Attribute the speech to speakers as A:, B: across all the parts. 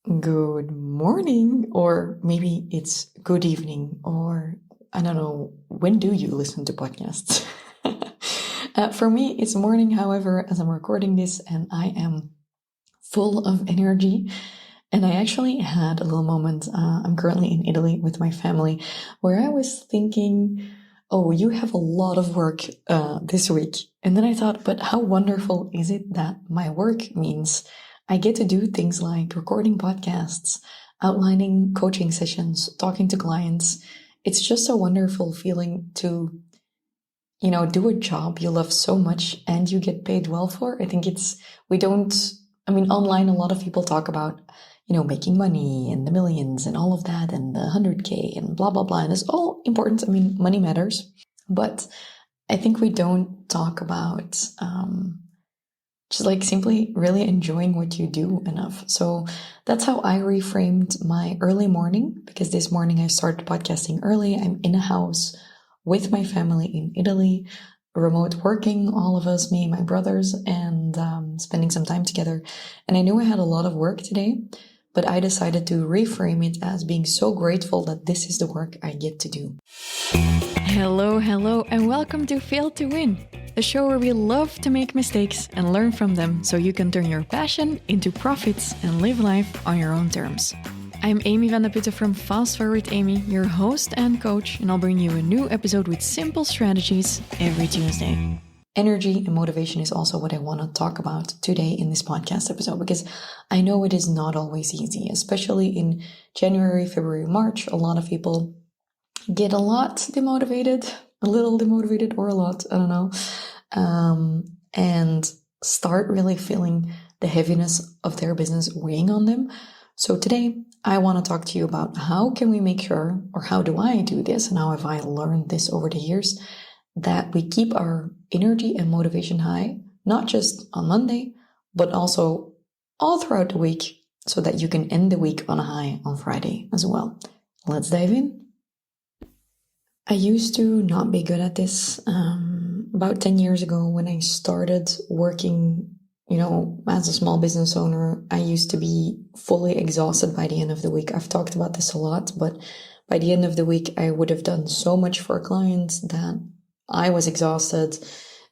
A: Good morning, or maybe it's good evening, or I don't know, when do you listen to podcasts? For me, it's morning, however, as I'm recording this, and I am full of energy. And I actually had a little moment. I'm currently in Italy with my family, where I was thinking, oh, you have a lot of work this week. And then I thought, but how wonderful is it that my work means I get to do things like recording podcasts, outlining coaching sessions, talking to clients. It's just a wonderful feeling to, do a job you love so much and you get paid well for. I think online, a lot of people talk about, making money and the millions and all of that and the 100K and blah, blah, blah. And it's all important. I mean, money matters. But I think we don't talk about just like simply really enjoying what you do enough. So that's how I reframed my early morning, because this morning I started podcasting early. I'm in a house with my family in Italy, remote working, all of us, me and my brothers, and spending some time together. And I knew I had a lot of work today, but I decided to reframe it as being so grateful that this is the work I get to do.
B: Hello, and welcome to Fail to Win, the show where we love to make mistakes and learn from them so you can turn your passion into profits and live life on your own terms. I'm Amy van der Putten from FastForwardAmy, your host and coach, and I'll bring you a new episode with simple strategies every Tuesday.
A: Energy and motivation is also what I want to talk about today in this podcast episode, because I know it is not always easy, especially in January, February, March. A lot of people get a lot demotivated, a little demotivated, or a lot, I don't know, and start really feeling the heaviness of their business weighing on them. So today I want to talk to you about how can we make sure, or how do I do this, and how have I learned this over the years, that we keep our energy and motivation high, not just on Monday, but also all throughout the week, so that you can end the week on a high on Friday as well. Let's dive in. I used to not be good at this. About 10 years ago, when I started working, as a small business owner, I used to be fully exhausted by the end of the week. I've talked about this a lot, but by the end of the week, I would have done so much for clients that I was exhausted.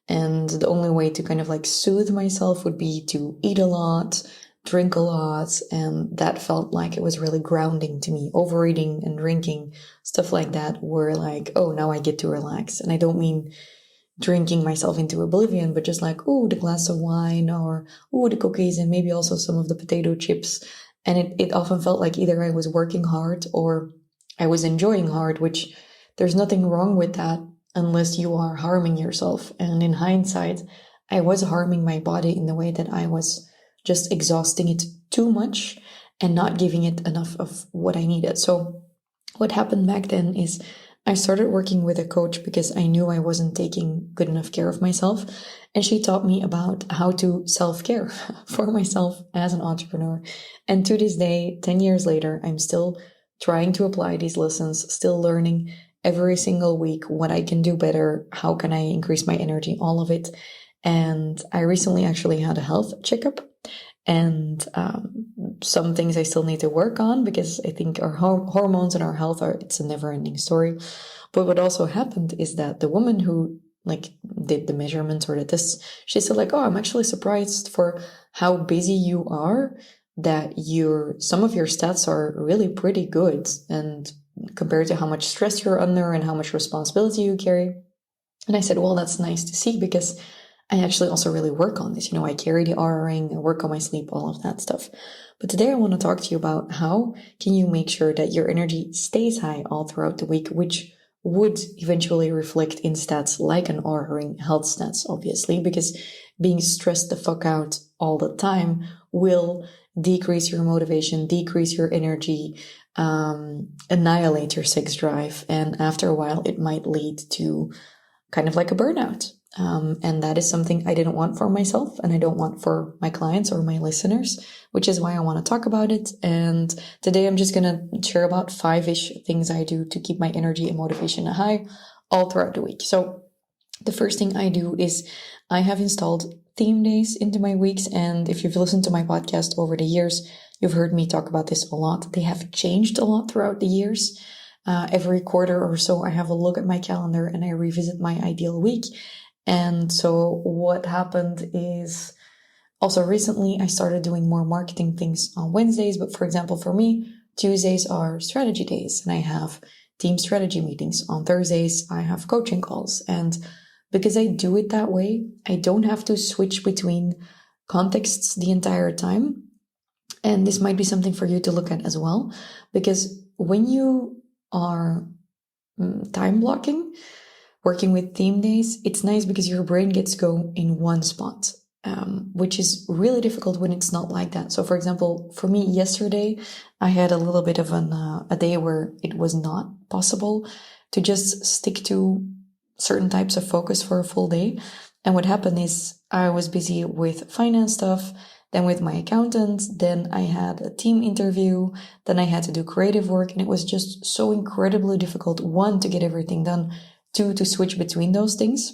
A: And the only way to kind of like soothe myself would be to eat a lot, drink a lot, and that felt like it was really grounding to me. Overeating and drinking, stuff like that, were like, oh, now I get to relax. And I don't mean drinking myself into oblivion, but just like, oh, the glass of wine, or oh, the cookies, and maybe also some of the potato chips. And it often felt like either I was working hard or I was enjoying hard, which there's nothing wrong with that unless you are harming yourself. And in hindsight, I was harming my body in the way that I was just exhausting it too much and not giving it enough of what I needed. So what happened back then is I started working with a coach because I knew I wasn't taking good enough care of myself. And she taught me about how to self-care for myself as an entrepreneur. And to this day, 10 years later, I'm still trying to apply these lessons, still learning every single week what I can do better, how can I increase my energy, all of it. And I recently actually had a health checkup, and some things I still need to work on, because I think our hormones and our health it's a never-ending story. But what also happened is that the woman who did the measurements or the tests, she said like, oh, I'm actually surprised for how busy you are, that some of your stats are really pretty good, and compared to how much stress you're under and how much responsibility you carry. And I said, well, that's nice to see, because I actually also really work on this. I carry the R ring, I work on my sleep, all of that stuff. But today I want to talk to you about how can you make sure that your energy stays high all throughout the week, which would eventually reflect in stats like an R ring, health stats, obviously, because being stressed the fuck out all the time will decrease your motivation, decrease your energy, annihilate your sex drive. And after a while, it might lead to kind of like a burnout. And that is something I didn't want for myself, and I don't want for my clients or my listeners, which is why I want to talk about it. And today I'm just going to share about 5-ish things I do to keep my energy and motivation high all throughout the week. So the first thing I do is I have installed theme days into my weeks. And if you've listened to my podcast over the years, You've heard me talk about this a lot. They have changed a lot throughout the years. Every quarter or so, I have a look at my calendar and I revisit my ideal week. And so what happened is also recently I started doing more marketing things on Wednesdays. But for example, for me, Tuesdays are strategy days and I have team strategy meetings. On Thursdays, I have coaching calls. And because I do it that way, I don't have to switch between contexts the entire time. And this might be something for you to look at as well, because when you are time blocking, working with theme days, it's nice because your brain gets go in one spot, which is really difficult when it's not like that. So for example, for me yesterday, I had a little bit of a day where it was not possible to just stick to certain types of focus for a full day. And what happened is I was busy with finance stuff, then with my accountant, then I had a team interview, then I had to do creative work, and it was just so incredibly difficult, one, to get everything done, two, to switch between those things.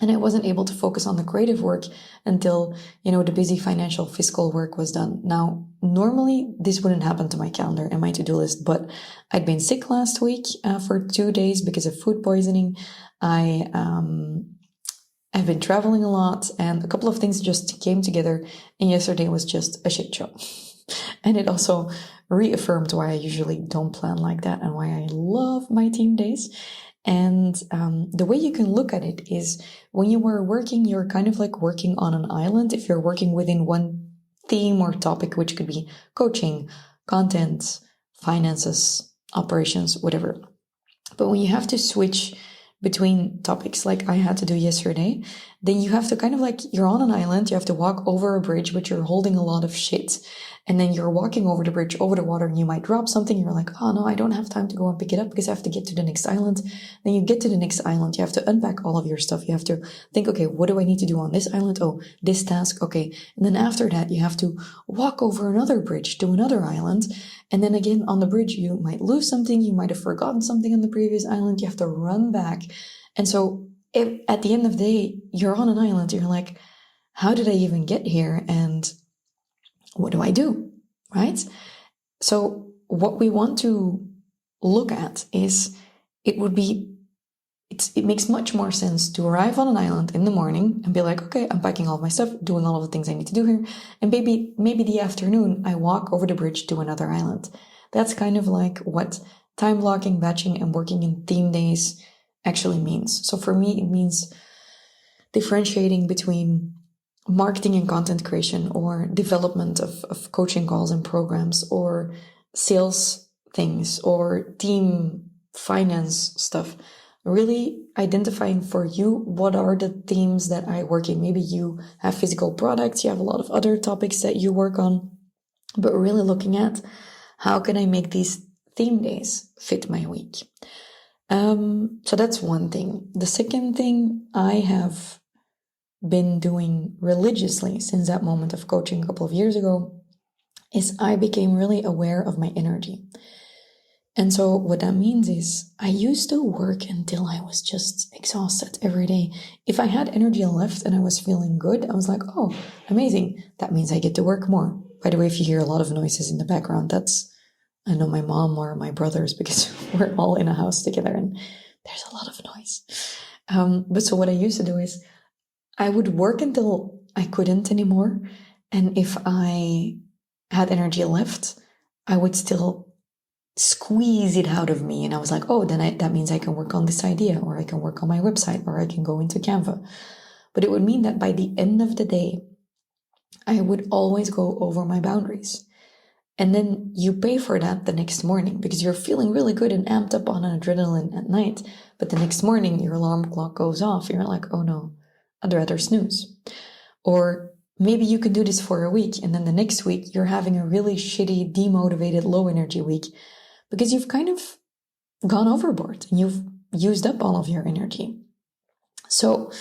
A: And I wasn't able to focus on the creative work until, the busy financial fiscal work was done. Now, normally this wouldn't happen to my calendar and my to-do list, but I'd been sick last week for 2 days because of food poisoning. I've been traveling a lot and a couple of things just came together, and yesterday was just a shit show. And it also reaffirmed why I usually don't plan like that and why I love my team days. And the way you can look at it is when you are working, you're kind of like working on an island. If you're working within one theme or topic, which could be coaching, content, finances, operations, whatever. But when you have to switch between topics like I had to do yesterday, then you have to kind of like, you're on an island, you have to walk over a bridge, but you're holding a lot of shit. And then you're walking over the bridge, over the water, and you might drop something. You're like, oh no, I don't have time to go and pick it up because I have to get to the next island. Then you get to the next island, you have to unpack all of your stuff. You have to think, okay, what do I need to do on this island? Oh, this task. Okay. And then after that, you have to walk over another bridge to another island. And then again, on the bridge, you might lose something. You might have forgotten something on the previous island. You have to run back. And so at the end of the day, you're on an island. You're like, how did I even get here? And what do I do? Right? So what we want to look at is it makes much more sense to arrive on an island in the morning and be like, okay, I'm packing all of my stuff, doing all of the things I need to do here. And maybe the afternoon I walk over the bridge to another island. That's kind of like what time blocking, batching, and working in theme days actually means. So for me, it means differentiating between marketing and content creation, or development of coaching calls and programs, or sales things, or team finance stuff. Really identifying for you what are the themes that I work in. Maybe you have physical products, you have a lot of other topics that you work on, but really looking at how can I make these theme days fit my week. So that's one thing. The second thing I have been doing religiously since that moment of coaching a couple of years ago is I became really aware of my energy. And so what that means is I used to work until I was just exhausted every day. If I had energy left and I was feeling good, I was like, oh, amazing. That means I get to work more. By the way, if you hear a lot of noises in the background, that's, I know, my mom or my brothers, because we're all in a house together and there's a lot of noise. But so what I used to do is I would work until I couldn't anymore. And if I had energy left, I would still squeeze it out of me. And I was like, oh, then that means I can work on this idea, or I can work on my website, or I can go into Canva. But it would mean that by the end of the day, I would always go over my boundaries. And then you pay for that the next morning because you're feeling really good and amped up on adrenaline at night. But the next morning, your alarm clock goes off. You're like, oh no, I'd rather snooze. Or maybe you could do this for a week, and then the next week you're having a really shitty, demotivated, low energy week because you've kind of gone overboard and you've used up all of your energy. So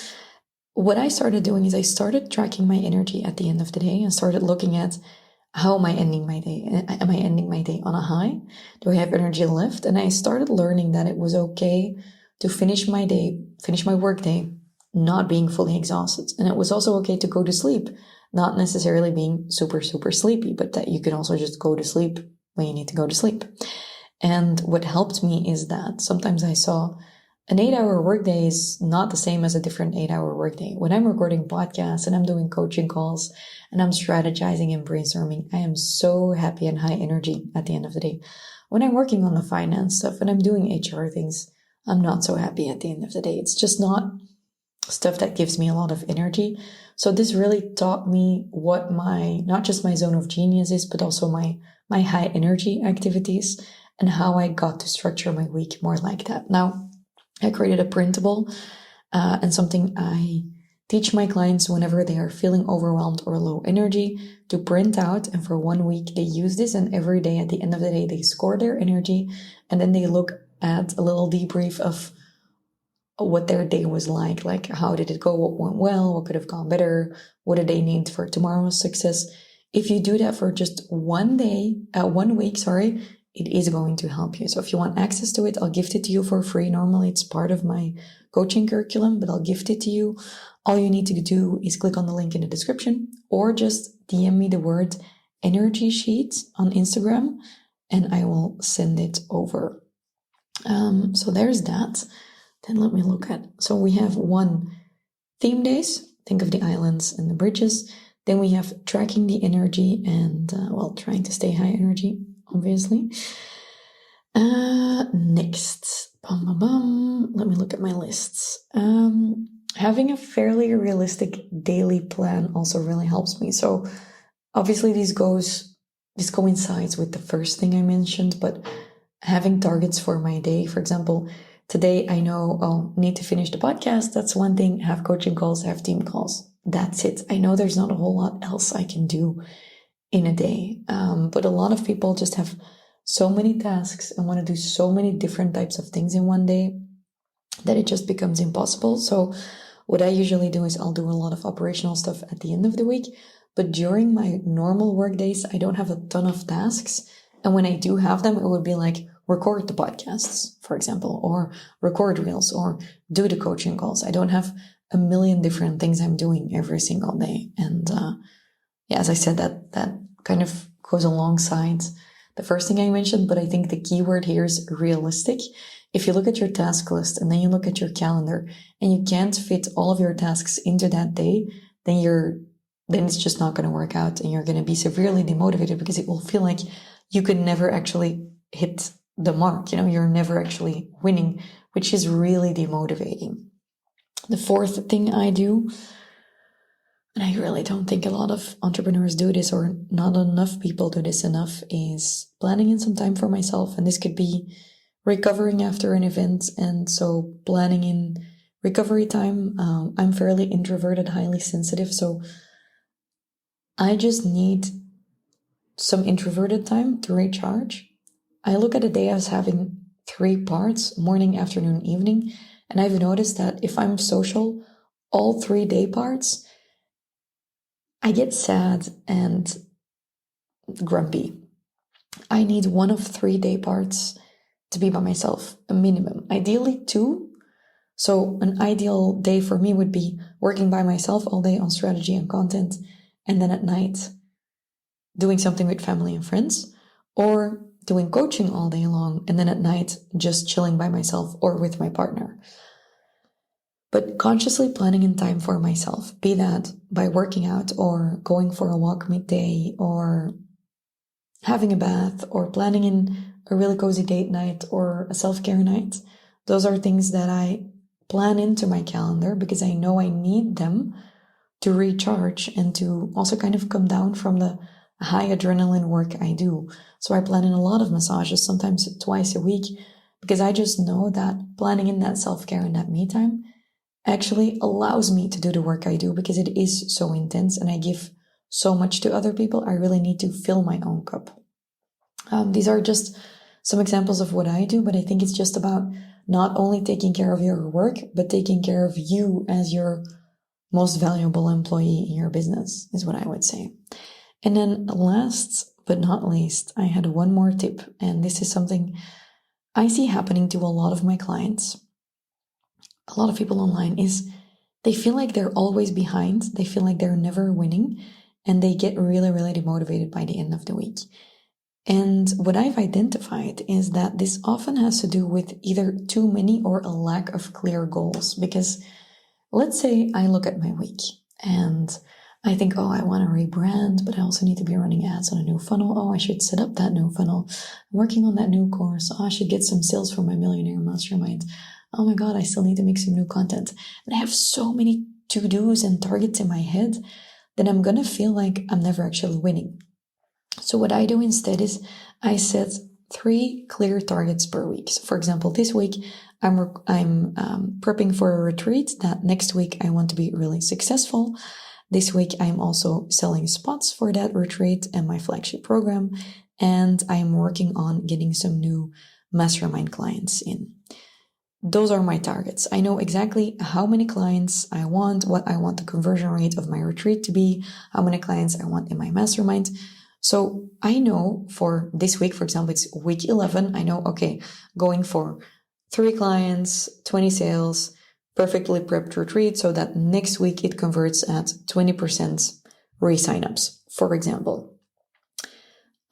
A: what I started doing is I started tracking my energy at the end of the day and started looking at how am I ending my day? Am I ending my day on a high? Do I have energy left? And I started learning that it was okay to finish my day, finish my work day, not being fully exhausted. And it was also okay to go to sleep, Not necessarily being super, super sleepy, but that you can also just go to sleep when you need to go to sleep. And what helped me is that sometimes I saw an 8-hour workday is not the same as a different 8-hour workday. When I'm recording podcasts and I'm doing coaching calls and I'm strategizing and brainstorming, I am so happy and high energy at the end of the day. When I'm working on the finance stuff and I'm doing HR things, I'm not so happy at the end of the day. It's just not stuff that gives me a lot of energy. So this really taught me what not just my zone of genius is, but also my high energy activities and how I got to structure my week more like that. Now, I created a printable and something I teach my clients whenever they are feeling overwhelmed or low energy to print out. And for 1 week, they use this, and every day at the end of the day, they score their energy, and then they look at a little debrief of what their day was like how did it go, what went well, what could have gone better, what do they need for tomorrow's success. If you do that for just 1 week, it is going to help you. So if you want access to it, I'll gift it to you for free. Normally it's part of my coaching curriculum, but I'll gift it to you. All you need to do is click on the link in the description or just DM me the word energy sheet on Instagram and I will send it over. So there's that. Then let me look at, so we have 1 theme days. Think of the islands and the bridges. Then we have tracking the energy and, trying to stay high energy, obviously. Next, let me look at my lists. Having a fairly realistic daily plan also really helps me. So obviously this coincides with the first thing I mentioned, but having targets for my day, for example, today I know, need to finish the podcast. That's one thing. Have coaching calls, have team calls. That's it. I know there's not a whole lot else I can do in a day. But a lot of people just have so many tasks and want to do so many different types of things in one day that it just becomes impossible. So what I usually do is I'll do a lot of operational stuff at the end of the week. But during my normal work days, I don't have a ton of tasks. And when I do have them, it would be like, record the podcasts, for example, or record reels, or do the coaching calls. I don't have a million different things I'm doing every single day. And as I said, that kind of goes alongside the first thing I mentioned, but I think the key word here is realistic. If you look at your task list and then you look at your calendar and you can't fit all of your tasks into that day, then it's just not going to work out and you're going to be severely demotivated because it will feel like you could never actually hit the mark. You're never actually winning, which is really demotivating. The fourth thing I do, and I really don't think a lot of entrepreneurs do this, or not enough people do this enough, is planning in some time for myself. And this could be recovering after an event. And so planning in recovery time. I'm fairly introverted, highly sensitive. So I just need some introverted time to recharge. I look at a day as having 3 parts, morning, afternoon, evening. And I've noticed that if I'm social, all 3 day parts, I get sad and grumpy. I need one of 3 day parts to be by myself, a minimum. Ideally 2. So an ideal day for me would be working by myself all day on strategy and content, and then at night doing something with family and friends, or doing coaching all day long, and then at night just chilling by myself or with my partner. But consciously planning in time for myself, be that by working out or going for a walk midday or having a bath or planning in a really cozy date night or a self-care night. Those are things that I plan into my calendar because I know I need them to recharge and to also kind of come down from the high adrenaline work I do. So I plan in a lot of massages, sometimes twice a week, because I just know that planning in that self-care and that me time actually allows me to do the work I do because it is so intense and I give so much to other people. I really need to fill my own cup. These are just some examples of what I do, but I think it's just about not only taking care of your work, but taking care of you as your most valuable employee in your business, is what I would say. And then last but not least, I had one more tip, and this is something I see happening to a lot of my clients, a lot of people online, is they feel like they're always behind. They feel like they're never winning. and they get really, really demotivated by the end of the week. And what I've identified is that this often has to do with either too many or a lack of clear goals. Because let's say I look at my week and I think, oh, I want to rebrand, but I also need to be running ads on a new funnel. Oh, I should set up that new funnel. I'm working on that new course. Oh, I should get some sales from my Millionaire Mastermind. Oh my God, I still need to make some new content. And I have so many to-dos and targets in my head that I'm going to feel like I'm never actually winning. So what I do instead is I set 3 clear targets per week. So for example, this week I'm prepping for a retreat that next week I want to be really successful. This week I'm also selling spots for that retreat and my flagship program, and I'm working on getting some new mastermind clients in. Those are my targets. I know exactly how many clients I want, what I want the conversion rate of my retreat to be, how many clients I want in my mastermind. So I know for this week, for example, it's week 11. I know, okay, going for 3 clients, 20 sales, perfectly prepped retreat so that next week it converts at 20% re-signups, for example.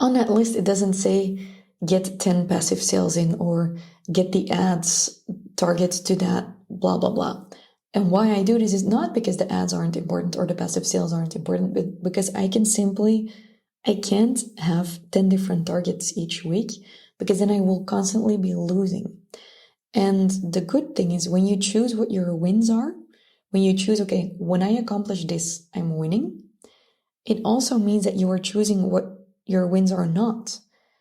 A: On that list, it doesn't say get 10 passive sales in or get the ads target to that, blah, blah, blah. And why I do this is not because the ads aren't important or the passive sales aren't important, but because I can't have 10 different targets each week, because then I will constantly be losing. And the good thing is when you choose what your wins are, when you choose, okay, when I accomplish this, I'm winning, it also means that you are choosing what your wins are not.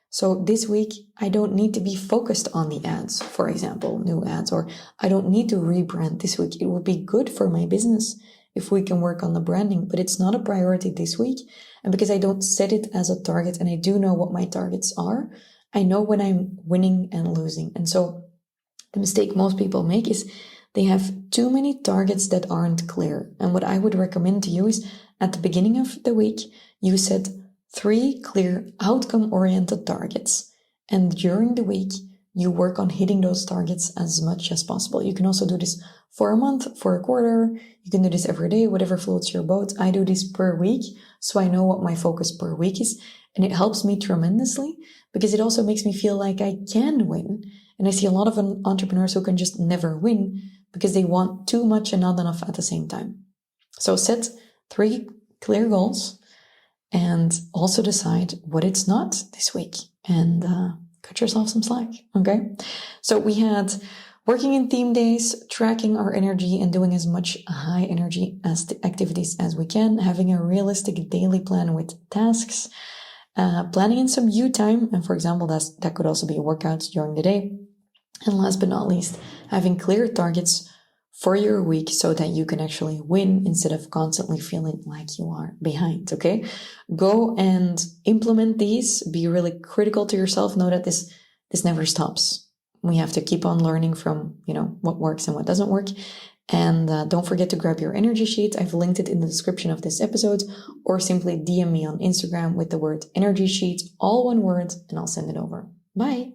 A: So this week, I don't need to be focused on the ads, for example, new ads, or I don't need to rebrand this week. It would be good for my business if we can work on the branding, but it's not a priority this week. And because I don't set it as a target and I do know what my targets are, I know when I'm winning and losing. And so the mistake most people make is they have too many targets that aren't clear. And what I would recommend to you is at the beginning of the week, you set 3 clear outcome-oriented targets. And during the week, you work on hitting those targets as much as possible. You can also do this for a month, for a quarter. You can do this every day, whatever floats your boat. I do this per week, so I know what my focus per week is. And it helps me tremendously because it also makes me feel like I can win. And I see a lot of entrepreneurs who can just never win because they want too much and not enough at the same time. So set 3 clear goals and also decide what it's not this week and cut yourself some slack, okay? So we had working in theme days, tracking our energy and doing as much high energy activities as we can, having a realistic daily plan with tasks, planning in some you time, and for example, that could also be workouts during the day. And last but not least, having clear targets for your week so that you can actually win instead of constantly feeling like you are behind, okay? Go and implement these. Be really critical to yourself. Know that this never stops. We have to keep on learning from, what works and what doesn't work. And don't forget to grab your energy sheet. I've linked it in the description of this episode, or simply DM me on Instagram with the word energy sheet, all one word, and I'll send it over. Bye.